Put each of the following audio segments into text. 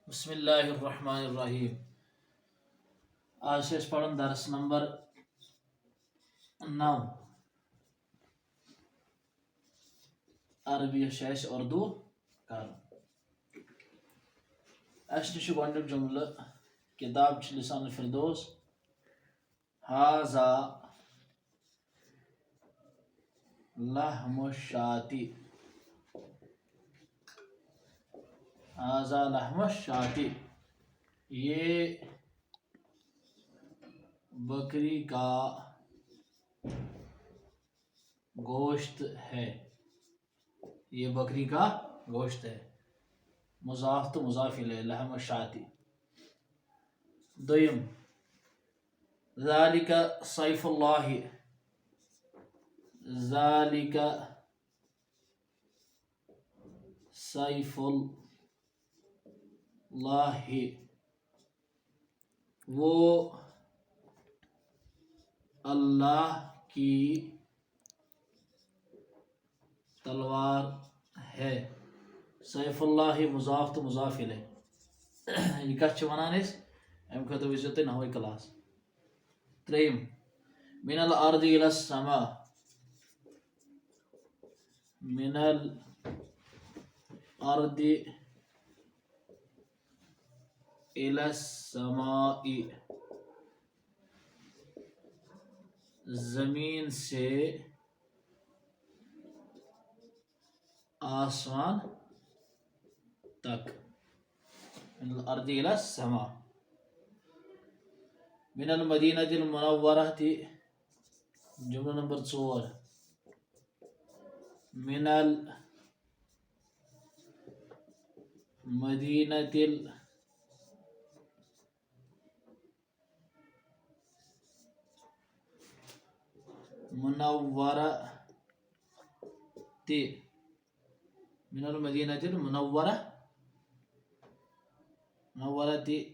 بسم اللہ الرحمن الرحیم۔ آج سے پڑھن درس نمبر 9 عربی شیش اردو کر اس نش گۄڈنیُک جملہ کتاب چھ لسان الفردوس ہاذا لحم الشاتی ہاذا لحم الشاتی یہ بکری کا گوشت ہے، یہ بکری کا گوشت ہے، مضاف تو مضاف الیہ لحم الشاتی۔ دویم ذالک سیف اللہ، ذالک سیف اللہ، وہ اللہ کی تلوار ہے۔ سیف اللہ مضاف تو مضاف الیہ، یہ کت ونان ام خاطر وچھو تھی نحوی کلاس۔ تریم من الارض الى السماء، من الارض الى السماء، زمین سے آسمان تک، من الارض الى السماء۔ من المدینہ المنورہ تھی جملہ نمبر 4، من المدینہ المنورہ تھی، من المدینہ المنورہ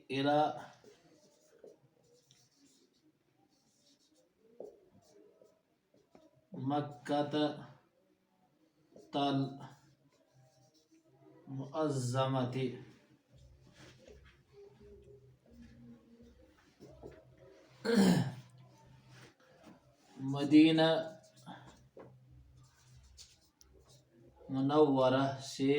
الى مکۃ المعظمۃ، مدینہ منورہ سے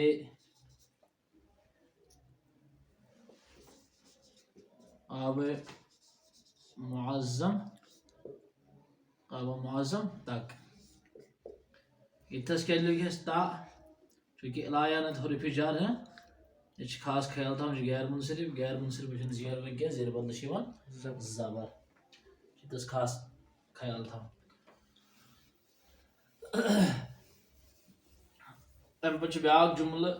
آب معظم تک۔ اتس کیا لکھس تا چونکہ الایانت حروف جر ہیں، یہ خاص خیال تھاؤن غیر منصرف زیر ونکس زیر بدل زبر، اتس خاص خیال تھاؤن۔ ام پتہ بیاکھ جملہ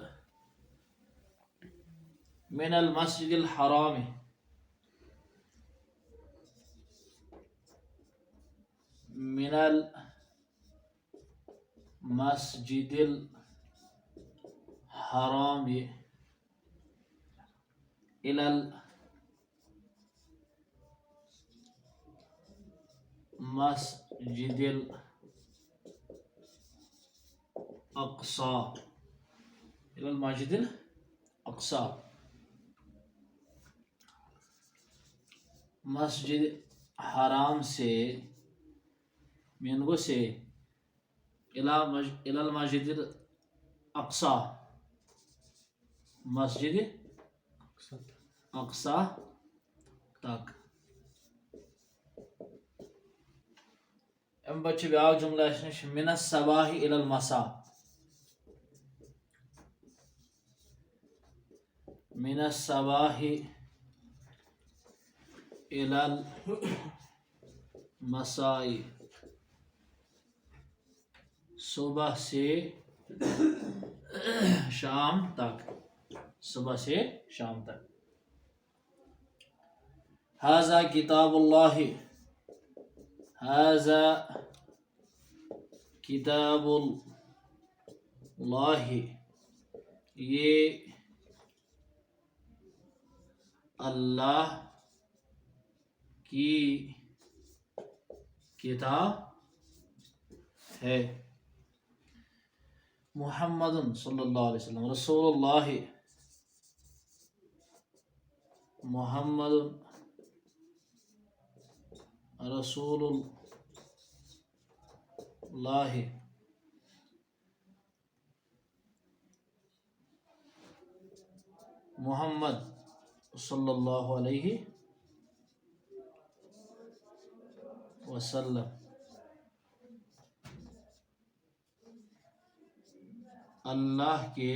من المسجد الحرام، من المسجد الحرام الى المسجد الاقصى، الى المسجد الاقصى، مسجد حرام سے مینگو سے الى المسجد الاقصى، مسجد اقصی تک۔ ام پتہ بیاکھ جملہ اس نش من الصباح الى المساء، من الصباح الى المساء، صبح سے شام تک، صبح سے شام تک۔ ھذا کتاب اللہ، ھذا کتاب اللہ، یہ اللہ کی کتاب ہے۔ محمد صلی اللہ علیہ وسلم رسول اللہ محمد رسول اللہ محمد صلی اللہ علیہ وسلم اللہ کے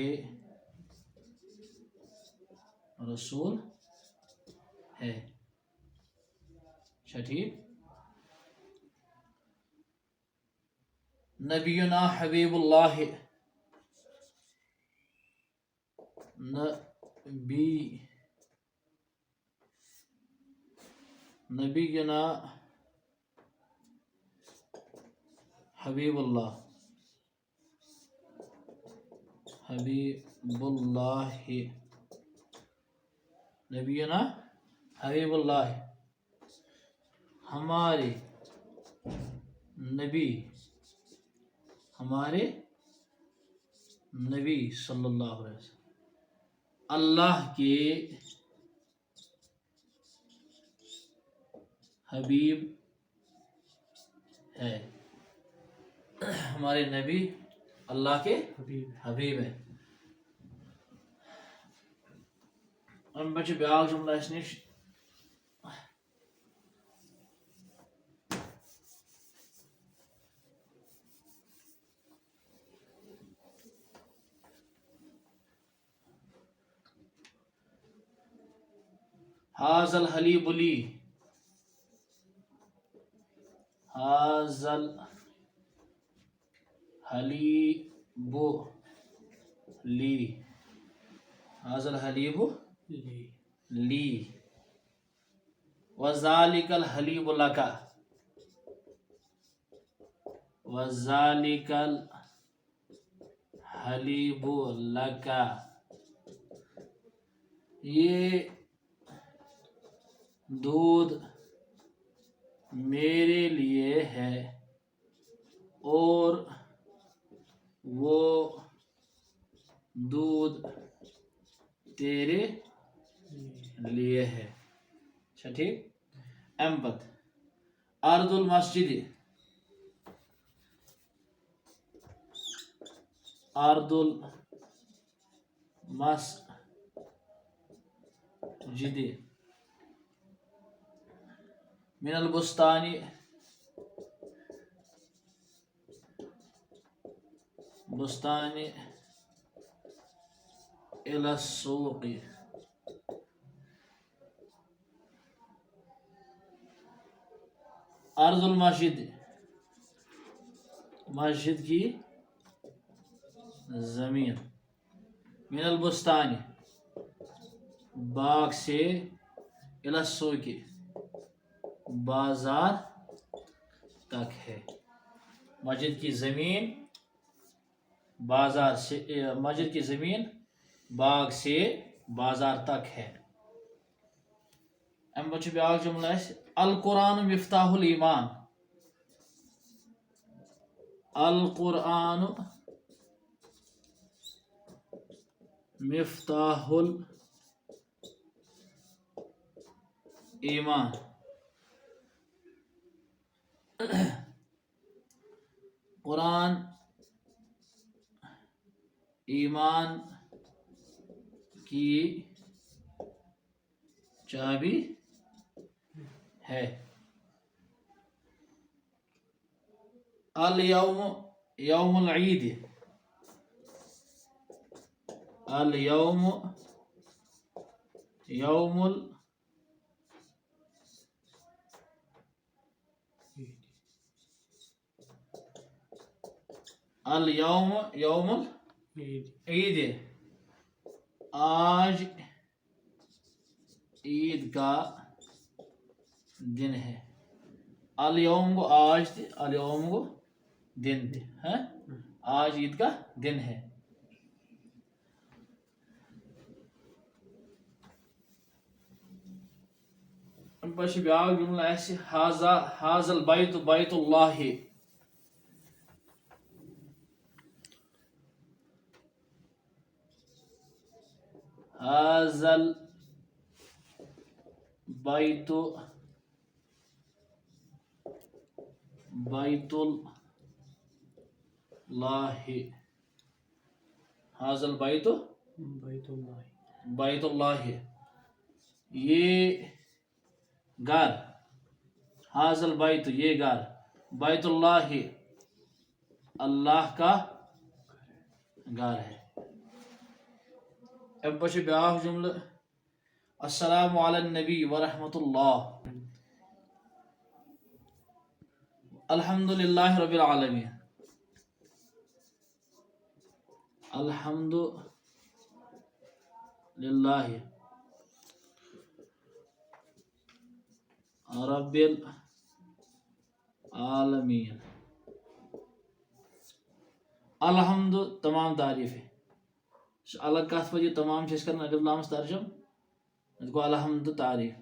رسول ہے. اچھا ٹھیک. نبینا حبیب اللہ نبینا حبیب اللہ نبینا حبیب اللہ ہمارے نبی صلی اللہ علیہ وسلم اللہ کے حبیب ہے. ہمارے نبی اللہ کے حبیب ہے. ام بچ بیاکھ جملہ اس نش هذا الحلیب لی هذا الحلیب لی وذالک الحلیب لک یہ دودھ میرے لیے ہے اور وہ دودھ تیرے لیے ہے. اچھا ٹھیک. امپت ارض المسجد من البستان الى السوق ارض المسجد مسجد کی زمین من البستان باغ سے الى السوق بازار تک ہے. مسجد کی زمین بازار سے مسجد کی زمین باغ سے بازار تک ہے. ام بچ بیاکھ جملہ ہے القرآن مفتاح الایمان القرآن مفتاح الایمان قرآن ایمان کی چابی ہے. اليوم یوم العید اليوم یوم اليوم یوم العید آج عید کا دن ہے. اليوم کو آج تھے اليوم کو دن تھے آج عید کا دن ہے. بس بیاکھ جملہ آسہِ هذا البیت بیت اللہ هذا بیت اللہ، حاضل بیت اللہ، یہ گھر، حاضل بیت یہ گھر، بیت اللہ اللہ کا گھر ہے۔ ام پچھے بیاکھ جملہ السلام علی النبی ورحمۃ اللہ، الحمد للہ رب العالمین، الحمد للہ رب العالمین۔ الحمد تمام تعریف ہے، الگ کت پہ یہ تمام کرنا الف لامس ترجم، گو الحمد تعریف،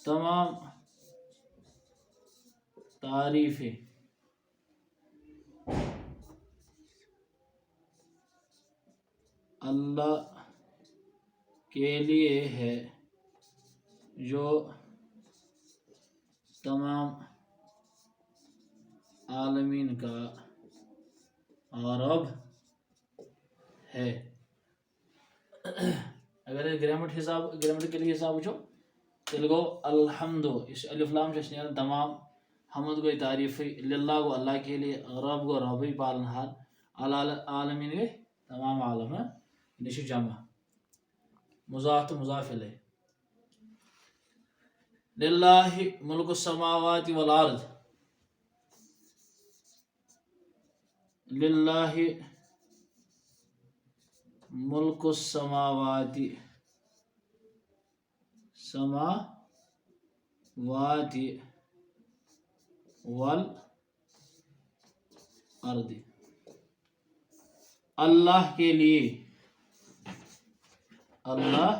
تمام تعریف ہے اللہ کے لیے ہے جو تمام عالمین کا رب ہے۔ اگر گرامر کے لیے حساب وچو تیل گو الحمد، اس الف لام نیران تمام، حمد گئی تعریف، للہ گو اللہ کے لیے، رب گو ربی پالن ہار، عالمین گئی تمام عالم، یہ جمع، مضاف تو مضاف الیہ۔ للہ ملک السماوات والارض، للہ ملک السماوات والارض، اللہ کے لیے، اللہ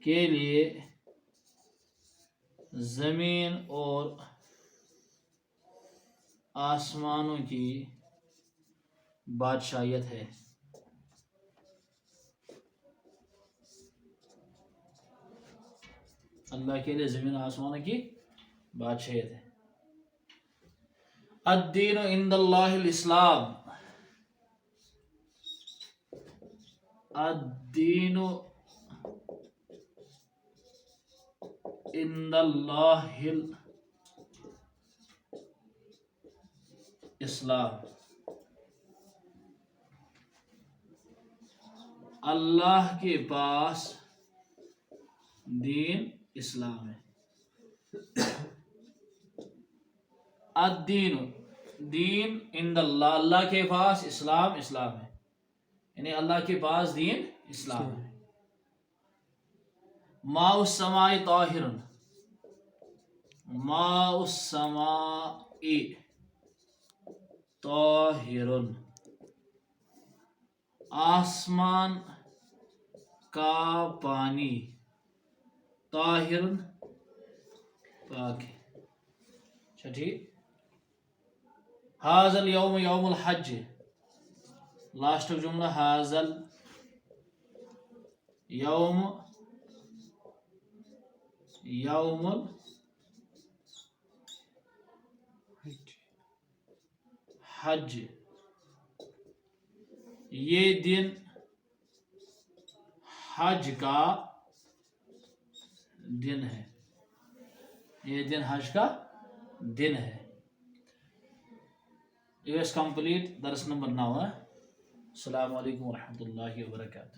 کے لیے زمین اور آسمانوں کی بادشاہیت ہے۔ اللہ کے لیے زمین اور آسمانوں کی بادشاہیت ہے۔ الدین عند اللہ الاسلام، الدین عند اللہ الاسلام، اللہ کے پاس دین اسلام ہے۔ الدین، دین عند اللہ، اللہ کے پاس اسلام ہے، یعنی اللہ کے پاس دین اسلام ہے۔ ماء السماء طاہر، ماء السماء طاہر، آسمان کا پانی، طاہر پاک ہے۔ اچھا ٹھیک۔ حاضل یوم یوم الحج، لاسٹ جملہ حاضل یوم یوم الحج، یہ دن حج کا دن ہے، یہ دن حج کا دن ہے۔ یہ کمپلیٹ درس نمبر 9 ہے۔ السلام علیکم ورحمۃ اللہ وبرکاتہ۔